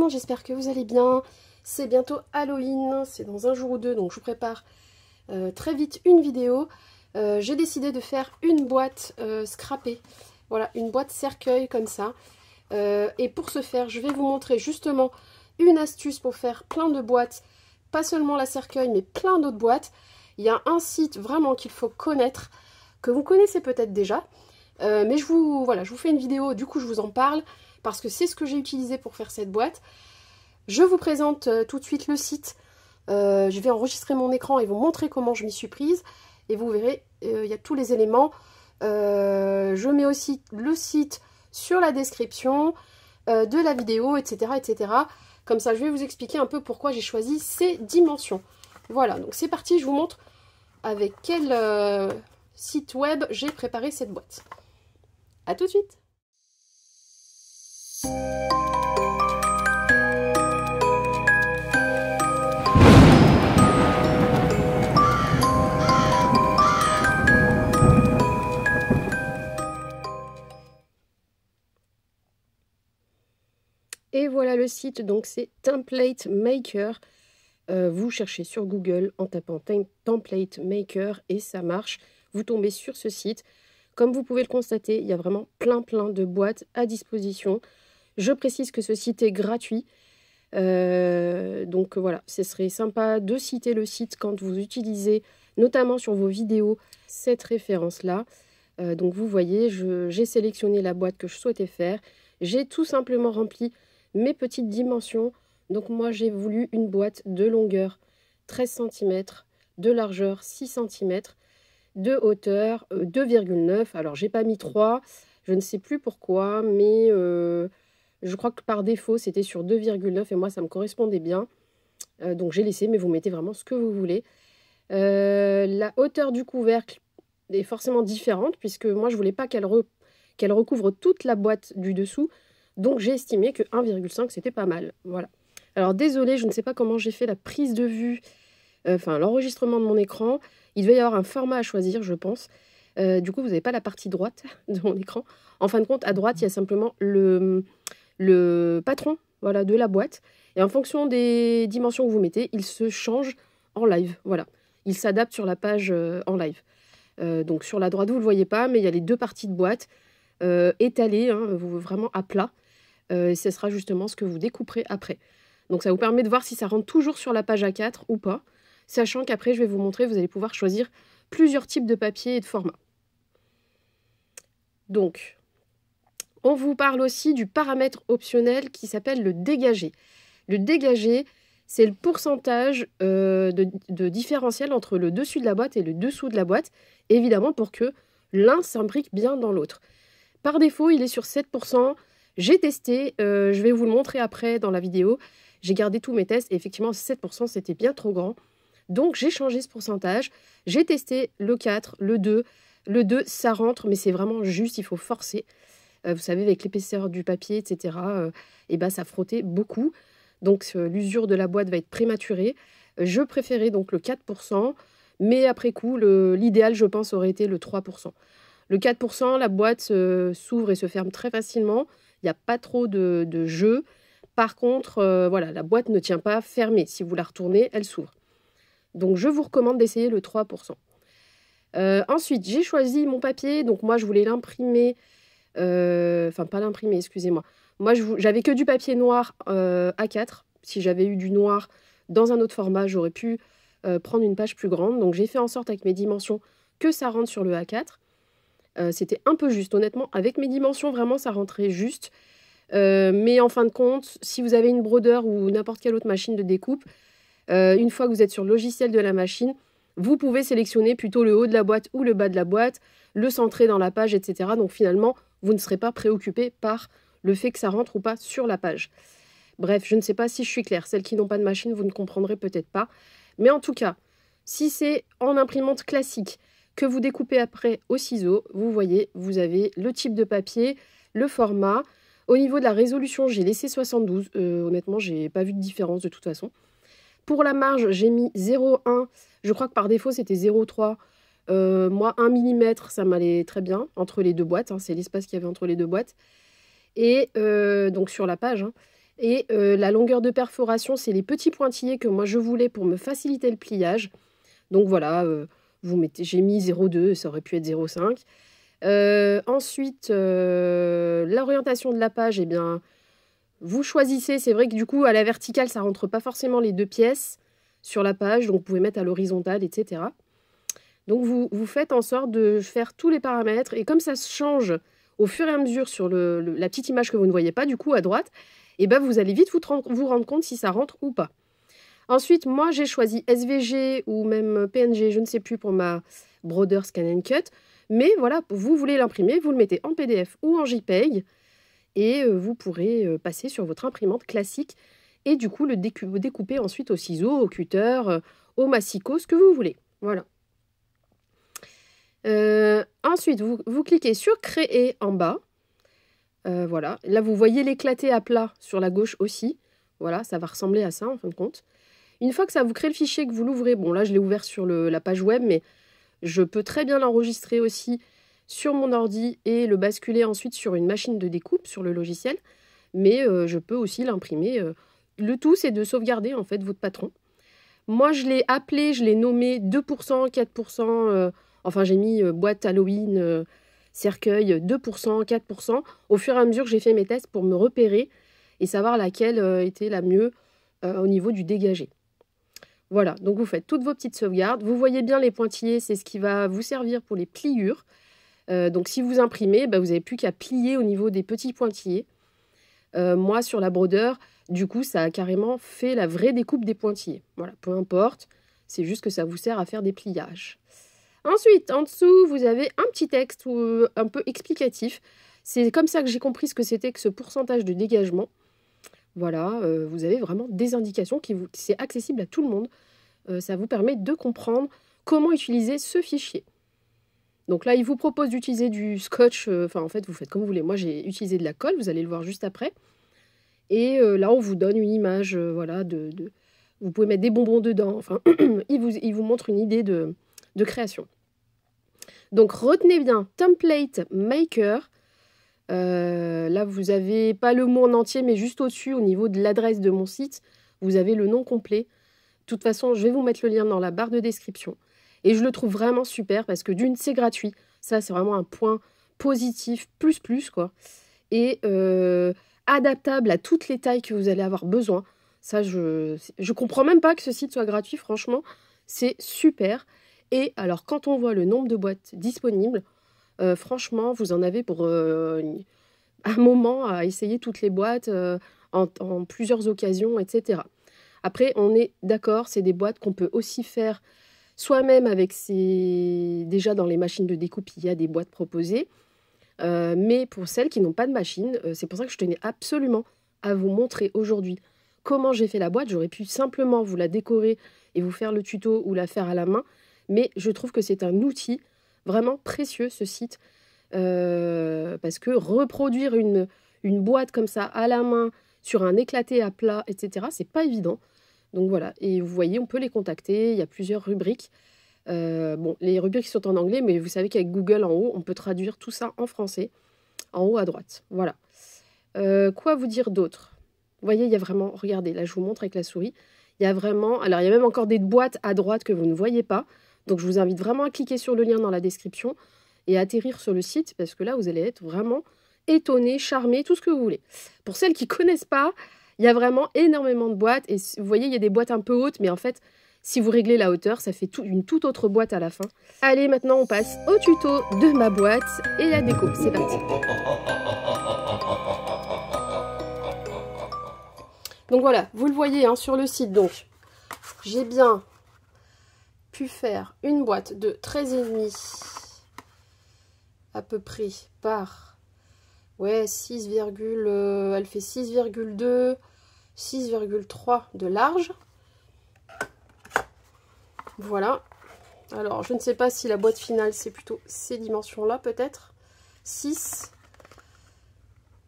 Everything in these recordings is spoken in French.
monde, j'espère que vous allez bien. C'est bientôt Halloween, c'est dans un jour ou deux, donc je vous prépare très vite une vidéo. J'ai décidé de faire une boîte scrappée, voilà, une boîte cercueil comme ça. Et pour ce faire, je vais vous montrer justement une astuce pour faire plein de boîtes, pas seulement la cercueil, mais plein d'autres boîtes. Il y a un site vraiment qu'il faut connaître, que vous connaissez peut-être déjà, mais je vous fais une vidéo, du coup je vous en parle, parce que c'est ce que j'ai utilisé pour faire cette boîte. Je vous présente tout de suite le site. Je vais enregistrer mon écran et vous montrer comment je m'y suis prise. Et vous verrez, il y a tous les éléments. Je mets aussi le site sur la description de la vidéo, etc., etc. Comme ça, je vais vous expliquer un peu pourquoi j'ai choisi ces dimensions. Voilà, donc c'est parti, je vous montre avec quel site web j'ai préparé cette boîte. A tout de suite. Et voilà le site, donc c'est Template Maker. Vous cherchez sur Google en tapant Template Maker et ça marche. Vous tombez sur ce site. Comme vous pouvez le constater, il y a vraiment plein de boîtes à disposition. Je précise que ce site est gratuit. Donc voilà, ce serait sympa de citer le site quand vous utilisez, notamment sur vos vidéos, cette référence-là. Donc vous voyez, j'ai sélectionné la boîte que je souhaitais faire. J'ai tout simplement rempli mes petites dimensions. Donc moi j'ai voulu une boîte de longueur 13 cm, de largeur 6 cm, de hauteur 2,9. Alors j'ai pas mis 3, je ne sais plus pourquoi, mais je crois que par défaut c'était sur 2,9 et moi ça me correspondait bien. Donc j'ai laissé, mais vous mettez vraiment ce que vous voulez. La hauteur du couvercle est forcément différente puisque moi je voulais pas qu'elle recouvre toute la boîte du dessous. Donc j'ai estimé que 1,5 c'était pas mal. Voilà. Alors désolé, je ne sais pas comment j'ai fait la prise de vue, l'enregistrement de mon écran. Il devait y avoir un format à choisir, je pense. Du coup, vous n'avez pas la partie droite de mon écran. En fin de compte, à droite, il y a simplement le patron, voilà, de la boîte. Et en fonction des dimensions que vous mettez, il se change en live. Voilà. Il s'adapte sur la page en live. Donc sur la droite, vous ne le voyez pas, mais il y a les deux parties de boîte étalées, hein, vraiment à plat. Ce sera justement ce que vous découperez après. Donc ça vous permet de voir si ça rentre toujours sur la page A4 ou pas, sachant qu'après je vais vous montrer, vous allez pouvoir choisir plusieurs types de papier et de format. Donc, on vous parle aussi du paramètre optionnel qui s'appelle le dégagé. Le dégagé, c'est le pourcentage de différentiel entre le dessus de la boîte et le dessous de la boîte, évidemment pour que l'un s'imbrique bien dans l'autre. Par défaut, il est sur 7%. J'ai testé, je vais vous le montrer après dans la vidéo. J'ai gardé tous mes tests et effectivement 7% c'était bien trop grand. Donc j'ai changé ce pourcentage. J'ai testé le 4, le 2. Le 2 ça rentre mais c'est vraiment juste, il faut forcer. Vous savez avec l'épaisseur du papier etc. Et ben ça frottait beaucoup. Donc l'usure de la boîte va être prématurée. Je préférais donc le 4%. Mais après coup l'idéal je pense aurait été le 3%. Le 4%, la boîte s'ouvre et se ferme très facilement. Il n'y a pas trop de jeu. Par contre, voilà, la boîte ne tient pas fermée. Si vous la retournez, elle s'ouvre. Donc, je vous recommande d'essayer le 3%. Ensuite, j'ai choisi mon papier. Donc, moi, je voulais l'imprimer. Pas l'imprimer, excusez-moi. Moi, j'avais que du papier noir A4. Si j'avais eu du noir dans un autre format, j'aurais pu prendre une page plus grande. Donc, j'ai fait en sorte avec mes dimensions que ça rentre sur le A4. C'était un peu juste, honnêtement. Avec mes dimensions, vraiment, ça rentrait juste. Mais en fin de compte, si vous avez une brodeur ou n'importe quelle autre machine de découpe, une fois que vous êtes sur le logiciel de la machine, vous pouvez sélectionner plutôt le haut de la boîte ou le bas de la boîte, le centrer dans la page, etc. Donc finalement, vous ne serez pas préoccupé par le fait que ça rentre ou pas sur la page. Bref, je ne sais pas si je suis claire. Celles qui n'ont pas de machine, vous ne comprendrez peut-être pas. Mais en tout cas, si c'est en imprimante classique, que vous découpez après au ciseau, vous voyez, vous avez le type de papier, le format. Au niveau de la résolution, j'ai laissé 72. Honnêtement, j'ai pas vu de différence de toute façon. Pour la marge, j'ai mis 0,1. Je crois que par défaut, c'était 0,3. Moi, 1 mm, ça m'allait très bien entre les deux boîtes. Hein, c'est l'espace qu'il y avait entre les deux boîtes. Et donc sur la page. Hein. Et la longueur de perforation, c'est les petits pointillés que moi je voulais pour me faciliter le pliage. Donc voilà, j'ai mis 0,2, ça aurait pu être 0,5. Ensuite, l'orientation de la page, eh bien, vous choisissez. C'est vrai que du coup, à la verticale, ça rentre pas forcément les 2 pièces sur la page. Donc vous pouvez mettre à l'horizontale, etc. Donc vous faites en sorte de faire tous les paramètres. Et comme ça se change au fur et à mesure sur la petite image que vous ne voyez pas, du coup, à droite, et ben vous allez vite vous rendre compte si ça rentre ou pas. Ensuite, moi, j'ai choisi SVG ou même PNG, je ne sais plus, pour ma Brother Scan & Cut. Mais voilà, vous voulez l'imprimer, vous le mettez en PDF ou en JPEG et vous pourrez passer sur votre imprimante classique et du coup le découper ensuite au ciseau, au cutter, au massicot, ce que vous voulez. Voilà. Ensuite, vous cliquez sur Créer en bas. Voilà. Là, vous voyez l'éclaté à plat sur la gauche aussi. Voilà, ça va ressembler à ça en fin de compte. Une fois que ça vous crée le fichier, que vous l'ouvrez, bon là je l'ai ouvert sur la page web, mais je peux très bien l'enregistrer aussi sur mon ordi et le basculer ensuite sur une machine de découpe, sur le logiciel. Mais je peux aussi l'imprimer. Le tout, c'est de sauvegarder en fait votre patron. Moi, je l'ai appelé, je l'ai nommé 2%, 4%. Enfin, j'ai mis boîte Halloween, cercueil, 2%, 4%. Au fur et à mesure que j'ai fait mes tests pour me repérer et savoir laquelle était la mieux au niveau du dégagé. Voilà, donc vous faites toutes vos petites sauvegardes. Vous voyez bien les pointillés, c'est ce qui va vous servir pour les pliures. Donc si vous imprimez, vous n'avez plus qu'à plier au niveau des petits pointillés. Moi, sur la brodeur, du coup, ça a carrément fait la vraie découpe des pointillés. Voilà, peu importe, c'est juste que ça vous sert à faire des pliages. Ensuite, en dessous, vous avez un petit texte un peu explicatif. C'est comme ça que j'ai compris ce que c'était que ce pourcentage de dégagement. Voilà, vous avez vraiment des indications c'est accessible à tout le monde. Ça vous permet de comprendre comment utiliser ce fichier. Donc là, il vous propose d'utiliser du scotch. En fait, vous faites comme vous voulez. Moi, j'ai utilisé de la colle. Vous allez le voir juste après. Et là, on vous donne une image. Voilà, vous pouvez mettre des bonbons dedans. Enfin, il vous montre une idée de création. Donc, retenez bien Template Maker. Là, vous n'avez pas le mot en entier, mais juste au-dessus, au niveau de l'adresse de mon site, vous avez le nom complet. De toute façon, je vais vous mettre le lien dans la barre de description. Et je le trouve vraiment super parce que d'une, c'est gratuit. Ça, c'est vraiment un point positif, plus, quoi. Et adaptable à toutes les tailles que vous allez avoir besoin. Ça, je comprends même pas que ce site soit gratuit, franchement. C'est super. Et alors, quand on voit le nombre de boîtes disponibles, franchement, vous en avez pour un moment à essayer toutes les boîtes en plusieurs occasions, etc. Après, on est d'accord, c'est des boîtes qu'on peut aussi faire soi-même avec déjà dans les machines de découpe, il y a des boîtes proposées. Mais pour celles qui n'ont pas de machine, c'est pour ça que je tenais absolument à vous montrer aujourd'hui comment j'ai fait la boîte. J'aurais pu simplement vous la décorer et vous faire le tuto ou la faire à la main. Mais je trouve que c'est un outil vraiment précieux, ce site. Parce que reproduire une boîte comme ça à la main, sur un éclaté à plat, etc., c'est pas évident. Donc voilà, et vous voyez, on peut les contacter, il y a plusieurs rubriques. Bon, les rubriques sont en anglais, mais vous savez qu'avec Google en haut, on peut traduire tout ça en français, en haut à droite. Voilà. Quoi vous dire d'autre? Vous voyez, il y a vraiment, regardez, là je vous montre avec la souris, il y a vraiment, alors il y a même encore des boîtes à droite que vous ne voyez pas, donc je vous invite vraiment à cliquer sur le lien dans la description et à atterrir sur le site, parce que là vous allez être vraiment étonné, charmé, tout ce que vous voulez. Pour celles qui ne connaissent pas, il y a vraiment énormément de boîtes, et vous voyez, il y a des boîtes un peu hautes, mais en fait, si vous réglez la hauteur, ça fait une toute autre boîte à la fin. Allez, maintenant on passe au tuto de ma boîte et la déco, c'est parti. Donc voilà, vous le voyez hein, sur le site, donc j'ai bien pu faire une boîte de 13,5 à peu près par... Ouais, 6, elle fait 6,2, 6,3 de large. Voilà. Alors, je ne sais pas si la boîte finale, c'est plutôt ces dimensions-là, peut-être. 6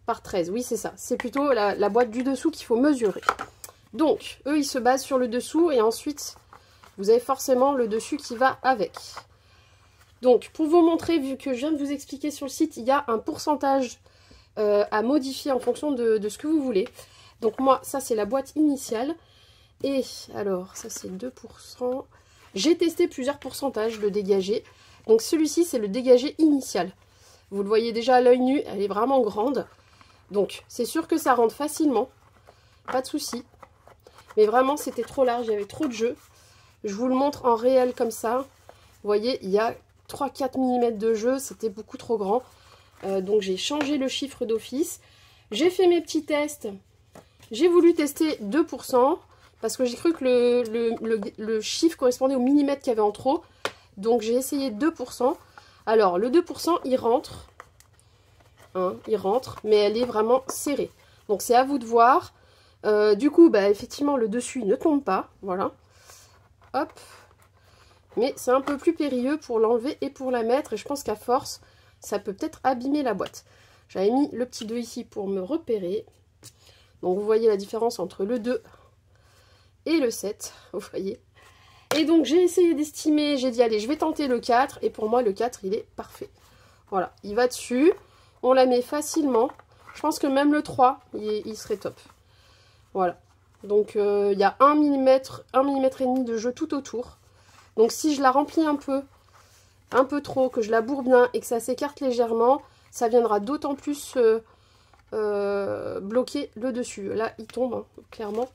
par 13. Oui, c'est ça. C'est plutôt la boîte du dessous qu'il faut mesurer. Donc, eux, ils se basent sur le dessous et ensuite, vous avez forcément le dessus qui va avec. Donc, pour vous montrer, vu que je viens de vous expliquer sur le site, il y a un pourcentage à modifier en fonction de ce que vous voulez. Donc moi, ça c'est la boîte initiale. Et alors, ça c'est 2%. J'ai testé plusieurs pourcentages de dégagé. Donc celui-ci, c'est le dégagé initial. Vous le voyez déjà à l'œil nu, elle est vraiment grande. Donc c'est sûr que ça rentre facilement. Pas de souci. Mais vraiment, c'était trop large, il y avait trop de jeu. Je vous le montre en réel comme ça. Vous voyez, il y a 3-4 mm de jeu, c'était beaucoup trop grand. Donc j'ai changé le chiffre d'office. J'ai fait mes petits tests. J'ai voulu tester 2%. Parce que j'ai cru que le chiffre correspondait au millimètre qu'il y avait en trop. Donc j'ai essayé 2%. Alors le 2% il rentre. Hein, il rentre. Mais elle est vraiment serrée. Donc c'est à vous de voir. Du coup bah, effectivement le dessus ne tombe pas. Voilà. Hop. Mais c'est un peu plus périlleux pour l'enlever et pour la mettre. Et je pense qu'à force ça peut peut-être abîmer la boîte. J'avais mis le petit 2 ici pour me repérer. Donc vous voyez la différence entre le 2 et le 7, vous voyez. Et donc j'ai essayé d'estimer, j'ai dit allez je vais tenter le 4 et pour moi le 4 il est parfait. Voilà, il va dessus, on la met facilement. Je pense que même le 3 il serait top. Voilà, donc il y a 1 mm et demi de jeu tout autour. Donc si je la remplis un peu trop, que je la bourre bien et que ça s'écarte légèrement, ça viendra d'autant plus bloquer le dessus. Là il tombe hein, clairement.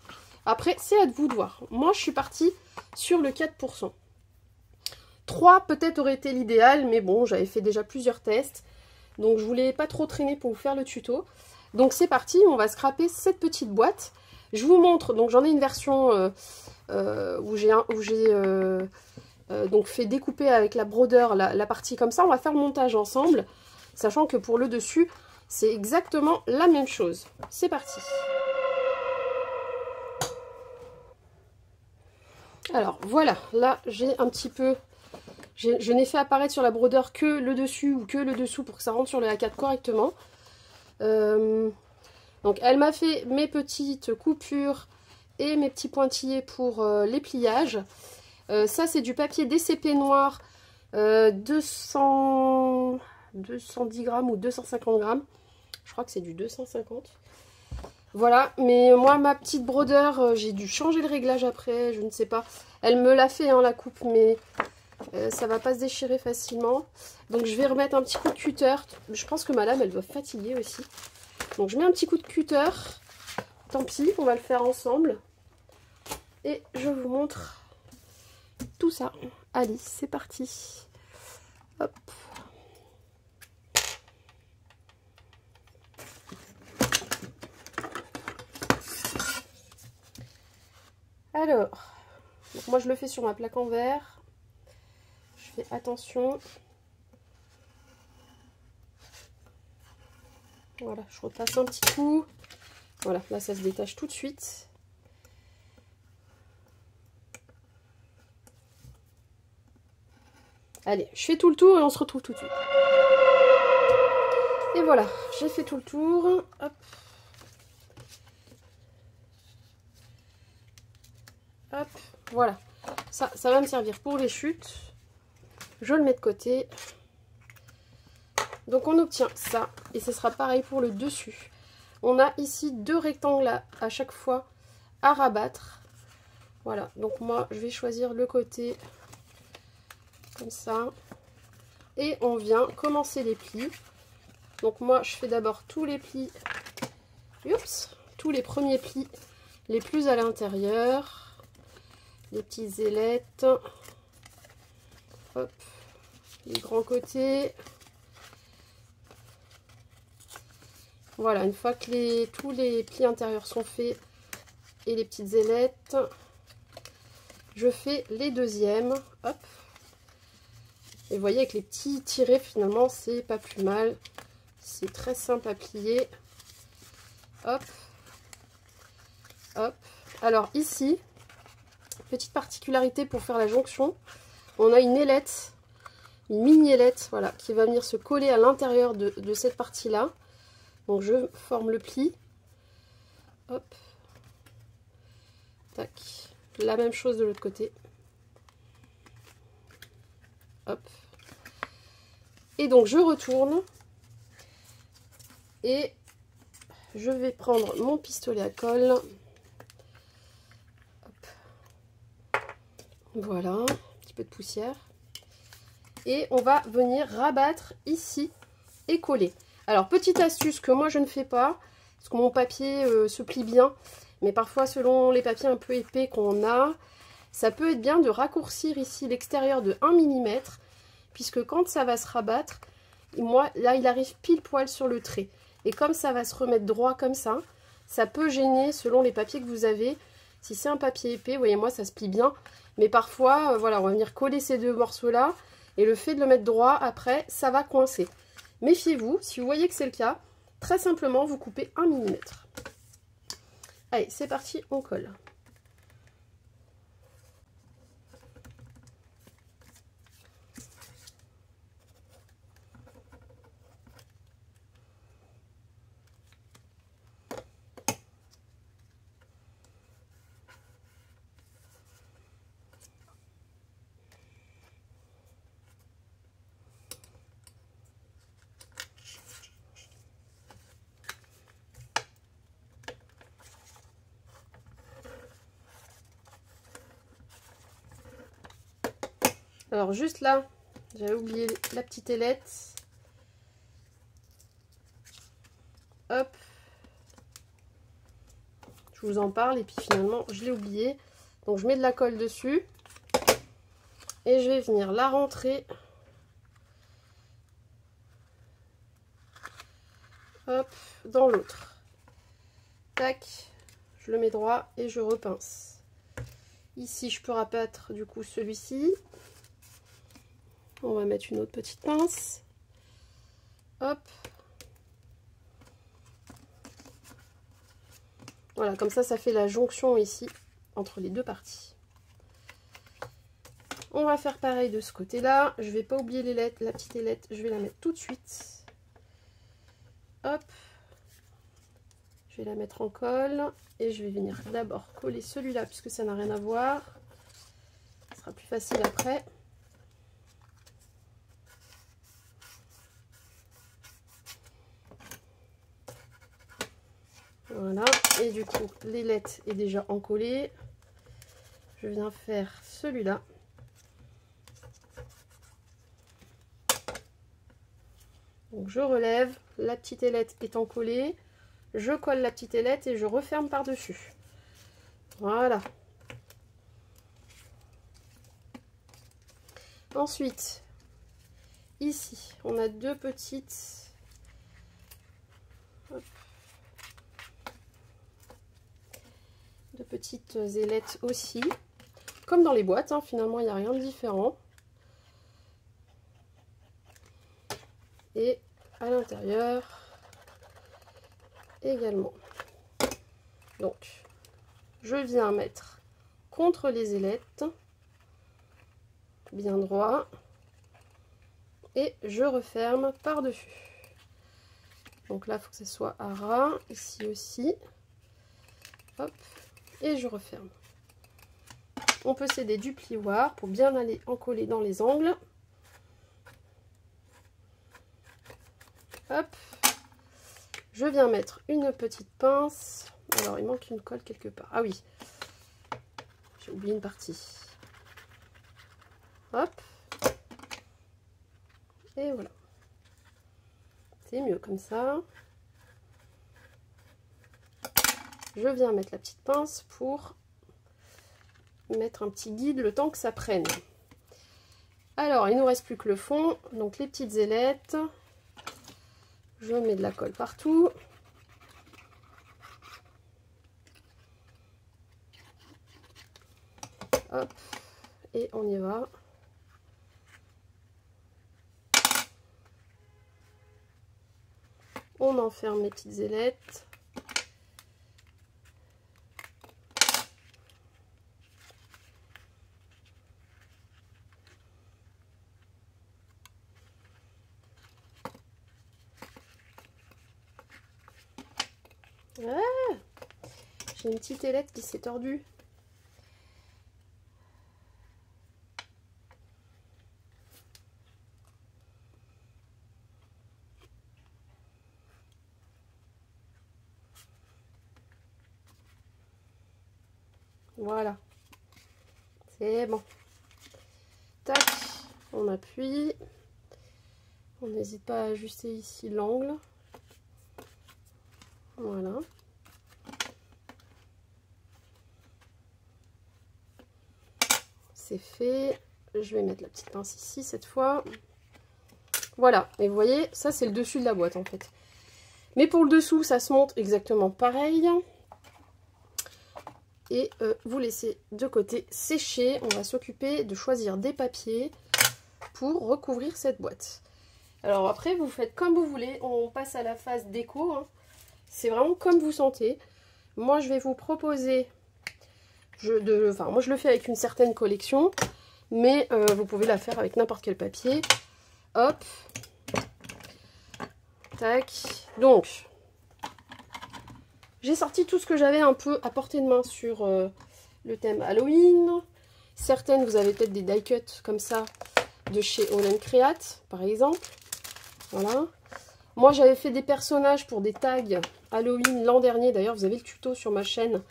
Après, c'est à vous de voir. Moi, je suis partie sur le 4%. 3 peut-être aurait été l'idéal, mais bon, j'avais fait déjà plusieurs tests. Donc, je voulais pas trop traîner pour vous faire le tuto. Donc, c'est parti, on va scraper cette petite boîte. Je vous montre, donc j'en ai une version où j'ai donc fait découper avec la brodeur la partie comme ça. On va faire le montage ensemble, sachant que pour le dessus, c'est exactement la même chose. C'est parti. Alors voilà, là j'ai un petit peu, je n'ai fait apparaître sur la brodeur que le dessus ou que le dessous pour que ça rentre sur le A4 correctement. Donc elle m'a fait mes petites coupures et mes petits pointillés pour les pliages. Ça c'est du papier DCP noir, 210 grammes ou 250 grammes. Je crois que c'est du 250. Voilà, mais moi, ma petite brodeur, j'ai dû changer le réglage après, je ne sais pas. Elle me l'a fait, hein, la coupe, mais ça va pas se déchirer facilement. Donc, je vais remettre un petit coup de cutter. Je pense que ma lame, elle doit fatiguer aussi. Donc, je mets un petit coup de cutter. Tant pis, on va le faire ensemble. Et je vous montre tout ça. Allez, c'est parti. Hop. Alors, donc moi je le fais sur ma plaque en verre. Je fais attention. Voilà, je repasse un petit coup. Voilà, là ça se détache tout de suite. Allez, je fais tout le tour et on se retrouve tout de suite. Et voilà, j'ai fait tout le tour. Hop. Hop, voilà. Ça va me servir pour les chutes. Je le mets de côté. Donc on obtient ça. Et ce sera pareil pour le dessus. On a ici 2 rectangles à chaque fois à rabattre. Voilà, donc moi je vais choisir le côté comme ça. Et on vient commencer les plis. Donc moi je fais d'abord tous les plis. Oups, tous les premiers plis les plus à l'intérieur. Les petites ailettes. Hop, les grands côtés. Voilà, une fois que tous les plis intérieurs sont faits et les petites ailettes, je fais les deuxièmes. Hop. Et vous voyez, avec les petits tirés, finalement, c'est pas plus mal. C'est très simple à plier. Hop. Hop. Alors ici, petite particularité pour faire la jonction, on a une ailette, une mini ailette, voilà, qui va venir se coller à l'intérieur de cette partie-là. Donc je forme le pli. Hop. Tac. La même chose de l'autre côté. Hop. Et donc je retourne. Et je vais prendre mon pistolet à colle. Hop. Voilà, un petit peu de poussière. Et on va venir rabattre ici et coller. Alors, petite astuce que moi je ne fais pas, parce que mon papier se plie bien, mais parfois selon les papiers un peu épais qu'on a, ça peut être bien de raccourcir ici l'extérieur de 1 mm, puisque quand ça va se rabattre, moi là il arrive pile poil sur le trait. Et comme ça va se remettre droit comme ça peut gêner selon les papiers que vous avez. Si c'est un papier épais, vous voyez, moi ça se plie bien, mais parfois, voilà, on va venir coller ces deux morceaux-là, et le fait de le mettre droit, après, ça va coincer. Méfiez-vous, si vous voyez que c'est le cas, très simplement, vous coupez 1 mm. Allez, c'est parti, on colle. Alors juste là, j'avais oublié la petite ailette. Hop. Je vous en parle et puis finalement je l'ai oublié. Donc je mets de la colle dessus. Et je vais venir la rentrer. Hop, dans l'autre. Tac. Je le mets droit et je repince. Ici je peux rabattre du coup celui-ci. On va mettre une autre petite pince. Hop. Voilà, comme ça fait la jonction ici entre les deux parties. On va faire pareil de ce côté-là. Je vais pas oublier l'ailette, la petite ailette, je vais la mettre tout de suite. Hop. Je vais la mettre en colle et je vais venir d'abord coller celui-là puisque ça n'a rien à voir. Ce sera plus facile après. Voilà, et du coup l'ailette est déjà encollée. Je viens faire celui-là. Donc je relève, la petite ailette est encollée. Je colle la petite ailette et je referme par-dessus. Voilà. Ensuite, ici, on a deux petites... Hop. Deux petites ailettes aussi. Comme dans les boîtes, hein, finalement, il n'y a rien de différent. Et à l'intérieur également. Donc, je viens mettre contre les ailettes, bien droit, et je referme par-dessus. Donc là, il faut que ce soit à ras, ici aussi. Hop, et je referme. On peut s'aider du plioir pour bien aller encoller dans les angles. Hop, je viens mettre une petite pince. Alors, il manque une colle quelque part. Ah oui, j'ai oublié une partie. Hop, et voilà. C'est mieux comme ça. Je viens mettre la petite pince pour mettre un petit guide le temps que ça prenne. Alors, il ne nous reste plus que le fond. Donc, les petites ailettes. Je mets de la colle partout. Hop, et on y va. On enferme les petites ailettes. Ah, j'ai une petite ailette qui s'est tordue. Voilà. C'est bon. Tac, on appuie. On n'hésite pas à ajuster ici l'angle. Voilà. C'est fait. Je vais mettre la petite pince ici cette fois. Voilà, et vous voyez, ça c'est le dessus de la boîte en fait. Mais pour le dessous, ça se monte exactement pareil. Et vous laissez de côté sécher. On va s'occuper de choisir des papiers pour recouvrir cette boîte. Alors après, vous faites comme vous voulez. On passe à la phase déco, hein. C'est vraiment comme vous sentez. Moi, je vais vous proposer... moi, je le fais avec une certaine collection. Mais vous pouvez la faire avec n'importe quel papier. Hop. Tac. Donc, j'ai sorti tout ce que j'avais un peu à portée de main sur le thème Halloween. Certaines, vous avez peut-être des die cuts comme ça de chez All & Create, par exemple. Voilà. Moi, j'avais fait des personnages pour des tags Halloween l'an dernier. D'ailleurs, vous avez le tuto sur ma chaîne. Vous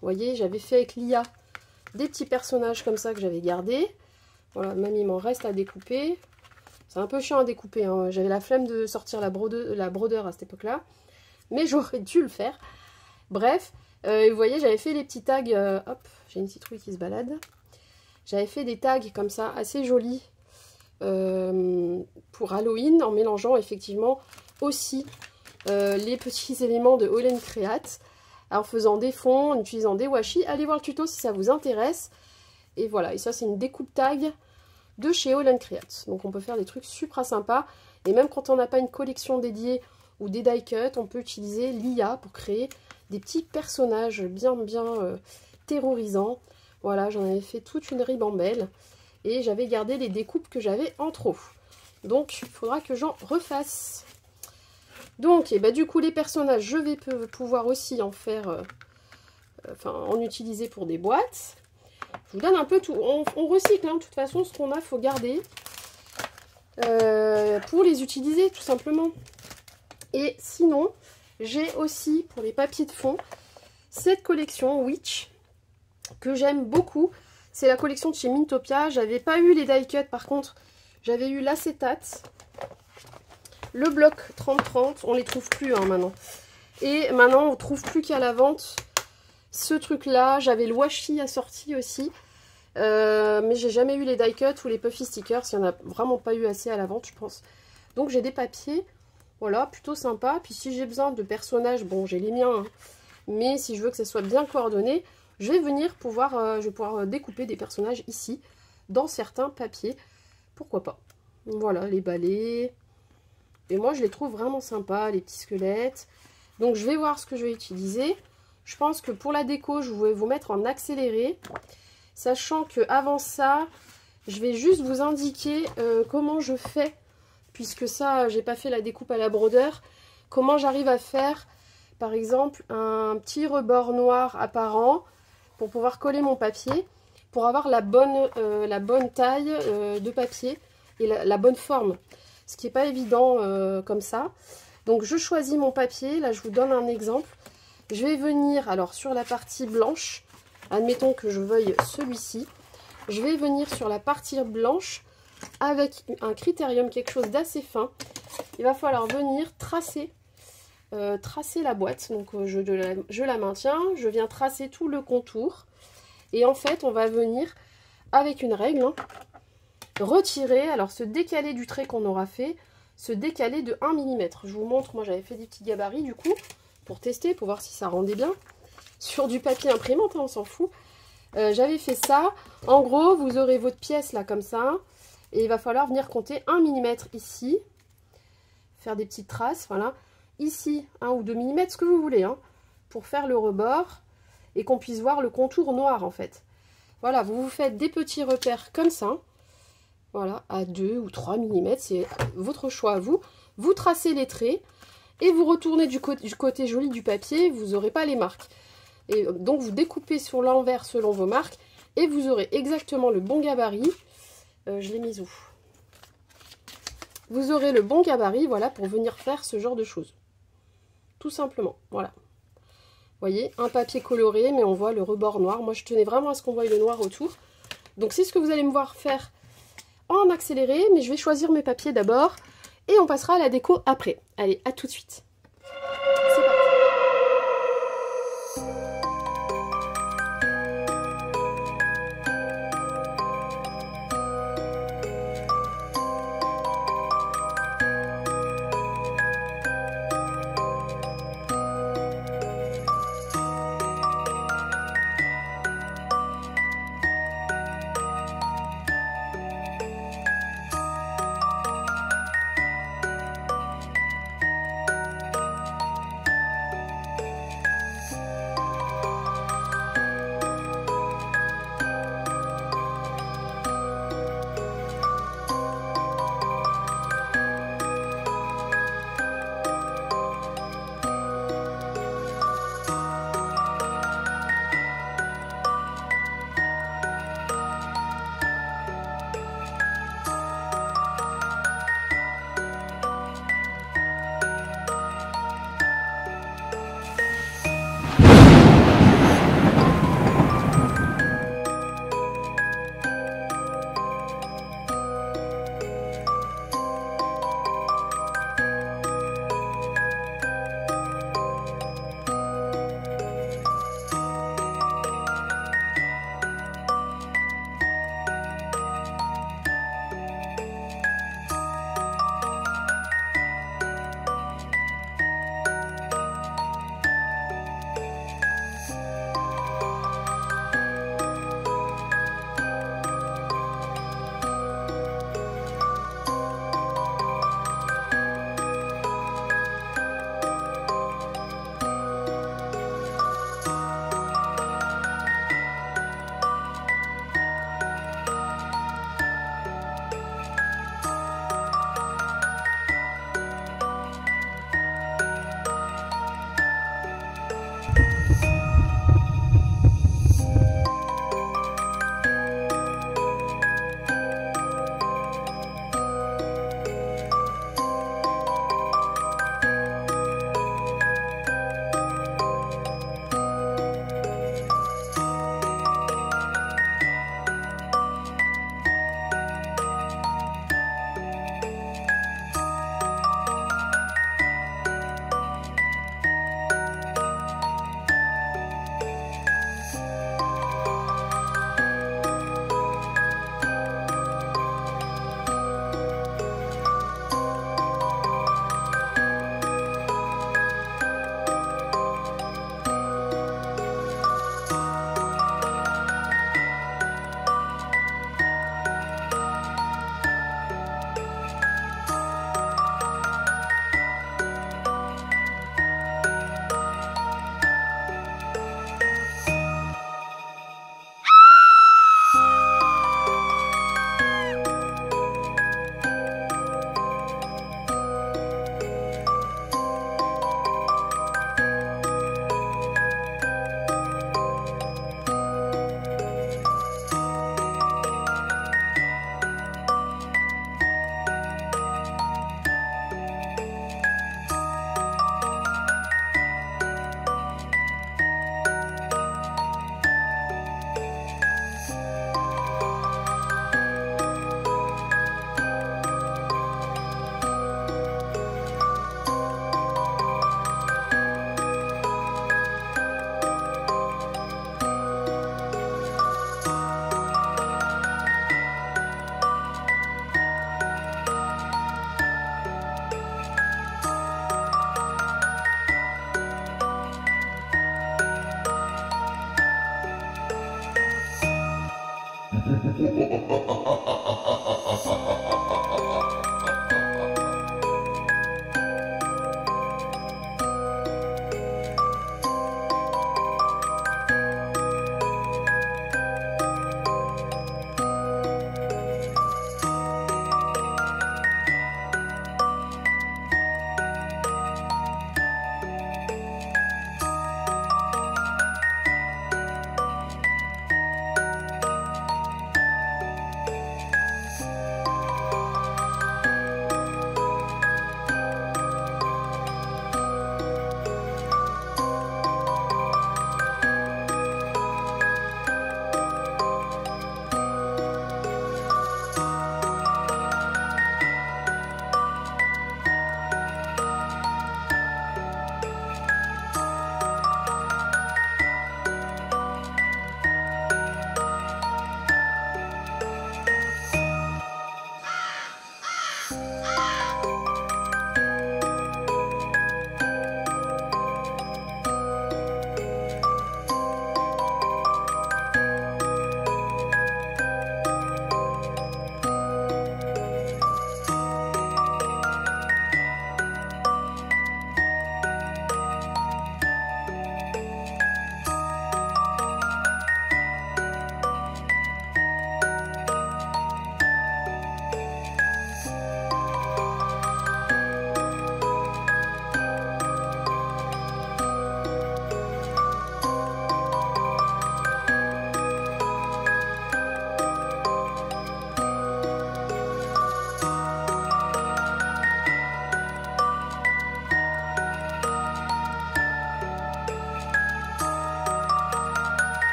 voyez, j'avais fait avec l'IA des petits personnages comme ça que j'avais gardés. Voilà, même il m'en reste à découper. C'est un peu chiant à découper, hein. J'avais la flemme de sortir la brodeur à cette époque-là. Mais j'aurais dû le faire. Bref, vous voyez, j'avais fait les petits tags... hop, j'ai une citrouille qui se balade. J'avais fait des tags comme ça, assez jolis. Pour Halloween, en mélangeant effectivement aussi les petits éléments de All & Create. En faisant des fonds, en utilisant des washi. Allez voir le tuto si ça vous intéresse. Et voilà, et ça c'est une découpe tag de chez All & Create. Donc on peut faire des trucs super sympas. Et même quand on n'a pas une collection dédiée ou des die cuts, on peut utiliser l'IA pour créer des petits personnages bien terrorisants. Voilà, j'en avais fait toute une ribambelle. Et j'avais gardé les découpes que j'avais en trop. Donc il faudra que j'en refasse. Donc, et bah, du coup, les personnages, je vais pouvoir aussi en faire, en utiliser pour des boîtes. Je vous donne un peu tout. On recycle, hein, de toute façon, ce qu'on a, il faut garder. Pour les utiliser, tout simplement. Et sinon, j'ai aussi, pour les papiers de fond, cette collection Witch, que j'aime beaucoup. C'est la collection de chez Mintopia. J'avais pas eu les die cuts, par contre, j'avais eu l'acétate. Le bloc 30-30, on les trouve plus hein, maintenant. Et maintenant, on ne trouve plus qu'à la vente ce truc-là. J'avais le washi assorti aussi. Mais j'ai jamais eu les die cuts ou les puffy stickers. Il n'y en a vraiment pas eu assez à la vente, je pense. Donc j'ai des papiers, voilà, plutôt sympa. Puis si j'ai besoin de personnages, bon, j'ai les miens. Hein, mais si je veux que ça soit bien coordonné, je vais venir je vais pouvoir découper des personnages ici, dans certains papiers. Pourquoi pas. Voilà, les balais... Et moi, je les trouve vraiment sympas, les petits squelettes. Donc, je vais voir ce que je vais utiliser. Je pense que pour la déco, je vais vous mettre en accéléré. Sachant qu'avant ça, je vais juste vous indiquer comment je fais. Puisque ça, j'ai pas fait la découpe à la brodeur. Comment j'arrive à faire, par exemple, un petit rebord noir apparent pour pouvoir coller mon papier. Pour avoir la bonne taille de papier et la bonne forme. Ce qui n'est pas évident comme ça. Donc je choisis mon papier. Là je vous donne un exemple. Je vais venir alors sur la partie blanche. Admettons que je veuille celui-ci. Je vais venir sur la partie blanche avec un critérium, quelque chose d'assez fin. Il va falloir venir tracer la boîte. Donc je la maintiens. Je viens tracer tout le contour. Et en fait on va venir avec une règle... hein, retirer, alors se décaler du trait qu'on aura fait, se décaler de 1 mm. Je vous montre, moi j'avais fait des petits gabarits du coup, pour tester, pour voir si ça rendait bien. Sur du papier imprimante, hein, on s'en fout. J'avais fait ça. En gros, vous aurez votre pièce là comme ça, et il va falloir venir compter 1 mm ici, faire des petites traces, voilà. Ici, 1 ou 2 mm, ce que vous voulez, hein, pour faire le rebord, et qu'on puisse voir le contour noir en fait. Voilà, vous vous faites des petits repères comme ça. Voilà, à 2 ou 3 mm, c'est votre choix à vous. Vous tracez les traits et vous retournez du côté joli du papier, vous n'aurez pas les marques. Et donc vous découpez sur l'envers selon vos marques et vous aurez exactement le bon gabarit. Je l'ai mis où? Vous aurez le bon gabarit, voilà, pour venir faire ce genre de choses. Tout simplement, voilà. voyez, un papier coloré, mais on voit le rebord noir. Moi, je tenais vraiment à ce qu'on voie le noir autour. Donc, c'est ce que vous allez me voir faire en accéléré, mais je vais choisir mes papiers d'abord. Et on passera à la déco après. Allez, à tout de suite. C'est parti.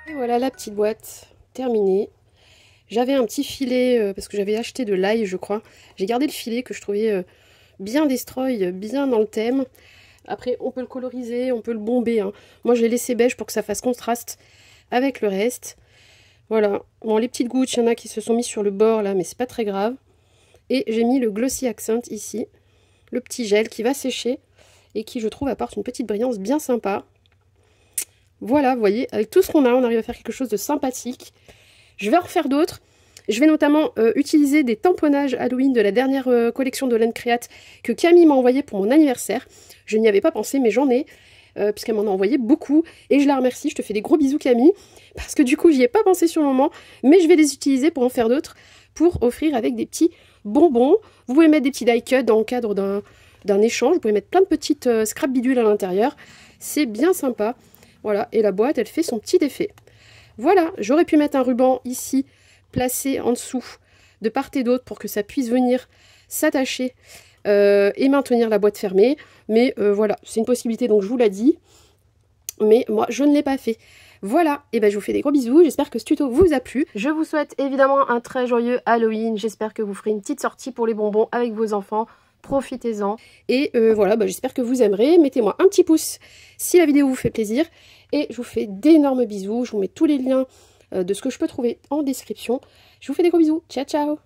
Et voilà la petite boîte terminée. J'avais un petit filet parce que j'avais acheté de l'ail, je crois. J'ai gardé le filet que je trouvais bien destroy, bien dans le thème. Après, on peut le coloriser, on peut le bomber, hein. Moi, je l'ai laissé beige pour que ça fasse contraste avec le reste. Voilà. Bon, les petites gouttes, il y en a qui se sont mis sur le bord là, mais c'est pas très grave. Et j'ai mis le Glossy Accent ici. Le petit gel qui va sécher et qui, je trouve, apporte une petite brillance bien sympa. Voilà, vous voyez, avec tout ce qu'on a, on arrive à faire quelque chose de sympathique. Je vais en refaire d'autres. Je vais notamment utiliser des tamponnages Halloween de la dernière collection de Laine Créate que Camille m'a envoyé pour mon anniversaire. Je n'y avais pas pensé, mais j'en ai, puisqu'elle m'en a envoyé beaucoup. Et je la remercie, je te fais des gros bisous Camille, parce que du coup, j'y ai pas pensé sur le moment, mais je vais les utiliser pour en faire d'autres, pour offrir avec des petits bonbons. Vous pouvez mettre des petits die cuts dans le cadre d'un échange, vous pouvez mettre plein de petites scrap bidules à l'intérieur. C'est bien sympa. Voilà, et la boîte, elle fait son petit effet. Voilà, j'aurais pu mettre un ruban ici, placé en dessous, de part et d'autre, pour que ça puisse venir s'attacher et maintenir la boîte fermée. Mais voilà, c'est une possibilité, donc je vous l'ai dit. Mais moi, je ne l'ai pas fait. Voilà, et ben je vous fais des gros bisous, j'espère que ce tuto vous a plu. Je vous souhaite évidemment un très joyeux Halloween, j'espère que vous ferez une petite sortie pour les bonbons avec vos enfants. Profitez-en. Et voilà, j'espère que vous aimerez. Mettez-moi un petit pouce si la vidéo vous fait plaisir. Et je vous fais d'énormes bisous. Je vous mets tous les liens de ce que je peux trouver en description. Je vous fais des gros bisous. Ciao, ciao.